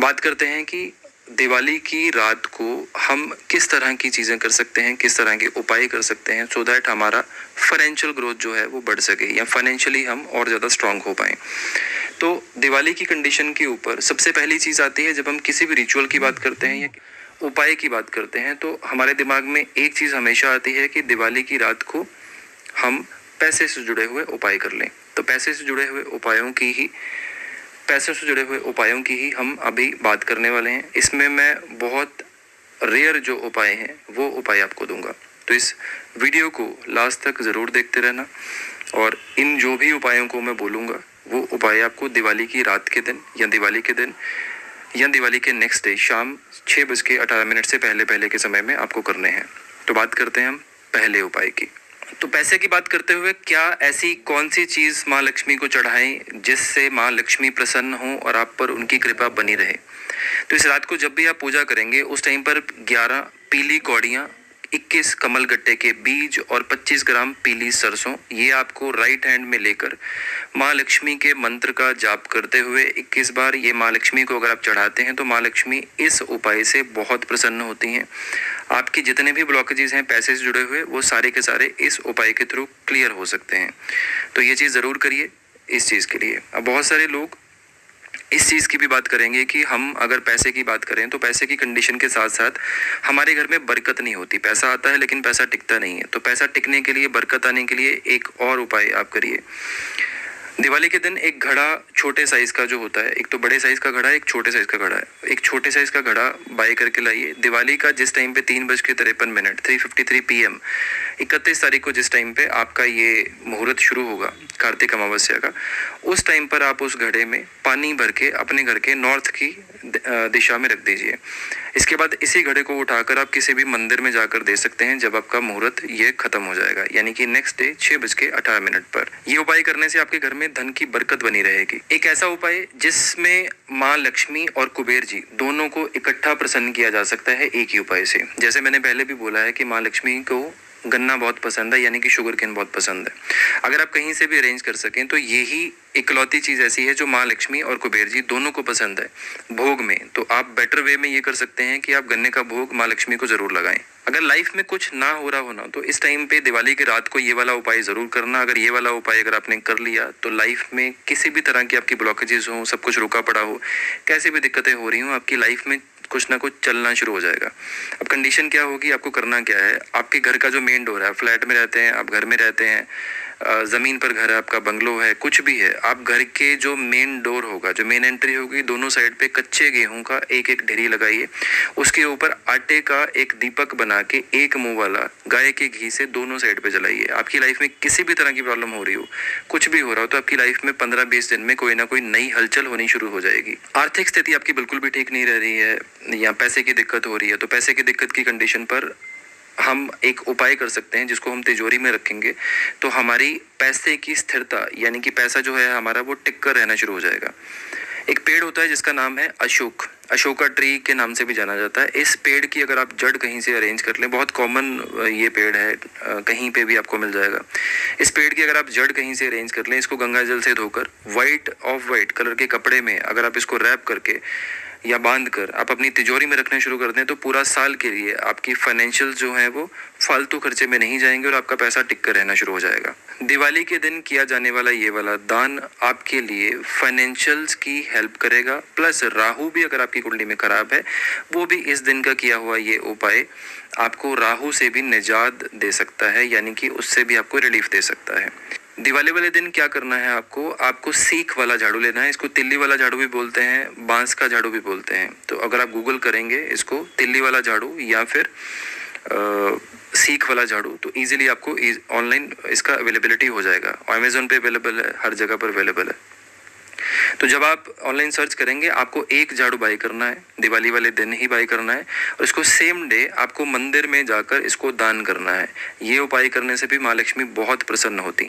बात करते हैं कि दिवाली की रात को हम किस तरह की चीज़ें कर सकते हैं, किस तरह के उपाय कर सकते हैं सो दैट हमारा फाइनेंशियल ग्रोथ जो है वो बढ़ सके या फाइनेंशियली हम और ज़्यादा स्ट्रांग हो पाएँ। तो दिवाली की कंडीशन के ऊपर सबसे पहली चीज़ आती है, जब हम किसी भी रिचुअल की बात करते हैं या उपाय की बात करते हैं तो हमारे दिमाग में एक चीज़ हमेशा आती है कि दिवाली की रात को हम पैसे से जुड़े हुए उपाय कर लें। तो पैसे से जुड़े हुए उपायों की ही हम अभी बात करने वाले हैं। इसमें मैं बहुत रेयर जो उपाय हैं वो उपाय आपको दूंगा, तो इस वीडियो को लास्ट तक ज़रूर देखते रहना। और इन जो भी उपायों को मैं बोलूँगा वो उपाय आपको दिवाली की रात के दिन या दिवाली के दिन या दिवाली के नेक्स्ट डे शाम 6:18 से पहले के समय में आपको करने हैं। तो बात करते हैं हम पहले उपाय की। तो पैसे की बात करते हुए क्या ऐसी कौन सी चीज़ माँ लक्ष्मी को चढ़ाएं जिससे माँ लक्ष्मी प्रसन्न हो और आप पर उनकी कृपा बनी रहे। तो इस रात को जब भी आप पूजा करेंगे उस टाइम पर 11 पीली कौड़ियाँ, 21 कमल गट्टे के बीज और 25 ग्राम पीली सरसों, ये आपको राइट हैंड में लेकर माँ लक्ष्मी के मंत्र का जाप करते हुए 21 बार ये माँ लक्ष्मी को अगर आप चढ़ाते हैं तो माँ लक्ष्मी इस उपाय से बहुत प्रसन्न होती हैं। आपके जितने भी ब्लॉकेजेस हैं पैसे से जुड़े हुए वो सारे के सारे इस उपाय के थ्रू क्लियर हो सकते हैं। तो ये चीज़ ज़रूर करिए इस चीज़ के लिए। अब बहुत सारे लोग इस चीज़ की भी बात करेंगे कि हम अगर पैसे की बात करें तो पैसे की कंडीशन के साथ साथ हमारे घर में बरकत नहीं होती। पैसा आता है लेकिन पैसा टिकता नहीं है। तो पैसा टिकने के लिए, बरकत आने के लिए एक और उपाय आप करिए। दिवाली के दिन एक घड़ा छोटे साइज़ का जो होता है, एक तो बड़े साइज़ का घड़ा है, एक छोटे साइज़ का घड़ा है। एक छोटे साइज़ का घड़ा बाय करके लाइए। दिवाली का जिस टाइम पे 3:53 3:53 PM 31 तारीख को जिस टाइम पे आपका ये मुहूर्त शुरू होगा कार्तिक अमावस्या का, उस टाइम पर आप उस घड़े में पानी भर के अपने घर के नॉर्थ की दिशा में रख दीजिए। इसके बाद इसी घड़े को उठाकर आप किसी भी मंदिर में जाकर दे सकते हैं जब आपका मुहूर्त ये खत्म हो जाएगा, यानी कि नेक्स्ट डे 6:18 पर। ये उपाय करने से आपके घर में धन की बरकत बनी रहेगी। एक ऐसा उपाय जिसमें माँ लक्ष्मी और कुबेर जी दोनों को इकट्ठा प्रसन्न किया जा सकता है एक ही उपाय से। जैसे मैंने पहले भी बोला है कि माँ लक्ष्मी को गन्ना बहुत पसंद है, यानी कि शुगर केन बहुत पसंद है। अगर आप कहीं से भी अरेंज कर सकें तो यही इकलौती चीज़ ऐसी है जो माँ लक्ष्मी और कुबेर जी दोनों को पसंद है भोग में। तो आप बेटर वे में ये कर सकते हैं कि आप गन्ने का भोग माँ लक्ष्मी को ज़रूर लगाएं। अगर लाइफ में कुछ ना हो रहा हो ना तो इस टाइम पे दिवाली की रात को ये वाला उपाय ज़रूर करना। अगर ये वाला उपाय अगर आपने कर लिया तो लाइफ में किसी भी तरह की आपकी ब्लॉकेजेस हो, सब कुछ रुका पड़ा हो, कैसे भी दिक्कतें हो रही हो, आपकी लाइफ में कुछ ना कुछ चलना शुरू हो जाएगा। अब कंडीशन क्या होगी, आपको करना क्या है, आपके घर का जो मेन डोर है, आप फ्लैट में रहते हैं, आप घर में रहते हैं, ज़मीन पर घर है, आपका बंगलो है, कुछ भी है, आप घर के जो मेन डोर होगा, जो मेन एंट्री होगी, दोनों साइड पे कच्चे गेहूं का एक एक ढेरी लगाइए। उसके ऊपर आटे का एक दीपक बना के एक मुंह वाला गाय के घी से दोनों साइड पे जलाइए। आपकी लाइफ में किसी भी तरह की प्रॉब्लम हो रही हो, कुछ भी हो रहा हो, तो आपकी लाइफ में 15-20 दिन में कोई ना कोई नई हलचल होनी शुरू हो जाएगी। आर्थिक स्थिति आपकी बिल्कुल भी ठीक नहीं रह रही है या पैसे की दिक्कत हो रही है, तो पैसे की दिक्कत की कंडीशन पर हम एक उपाय कर सकते हैं जिसको हम तिजोरी में रखेंगे तो हमारी पैसे की स्थिरता, यानी कि पैसा जो है हमारा वो टिक कर रहना शुरू हो जाएगा। एक पेड़ होता है जिसका नाम है अशोका ट्री के नाम से भी जाना जाता है। इस पेड़ की अगर आप जड़ कहीं से अरेंज कर लें, बहुत कॉमन ये पेड़ है, कहीं पे भी आपको मिल जाएगा। इस पेड़ की अगर आप जड़ कहीं से अरेंज कर लें, इसको गंगा जल से धोकर ऑफ वाइट कलर के कपड़े में अगर आप इसको रैप करके या बांध कर आप अपनी तिजोरी में रखना शुरू कर दें तो पूरा साल के लिए आपकी फाइनेंशियल जो है वो फालतू खर्चे में नहीं जाएंगे और आपका पैसा टिक कर रहना शुरू हो जाएगा। दिवाली के दिन किया जाने वाला ये वाला दान आपके लिए फाइनेंशियल्स की हेल्प करेगा, प्लस राहु भी अगर आपकी कुंडली में खराब है वो भी इस दिन का किया हुआ ये उपाय आपको राहु से भी निजात दे सकता है, यानी कि उससे भी आपको रिलीफ दे सकता है। दिवाली वाले दिन क्या करना है, आपको सीख वाला झाड़ू लेना है। इसको तिल्ली वाला झाड़ू भी बोलते हैं, बांस का झाड़ू भी बोलते हैं। तो अगर आप गूगल करेंगे इसको तिल्ली वाला झाड़ू या फिर सीख वाला झाड़ू तो इजीली आपको ऑनलाइन इसका अवेलेबिलिटी हो जाएगा। अमेजोन पे अवेलेबल है, हर जगह पर अवेलेबल है। तो जब आप ऑनलाइन सर्च करेंगे आपको एक झाड़ू बाय करना है, दिवाली वाले दिन ही बाय करना है और इसको सेम डे आपको मंदिर में जाकर इसको दान करना है। ये उपाय करने से भी माँ लक्ष्मी बहुत प्रसन्न होती।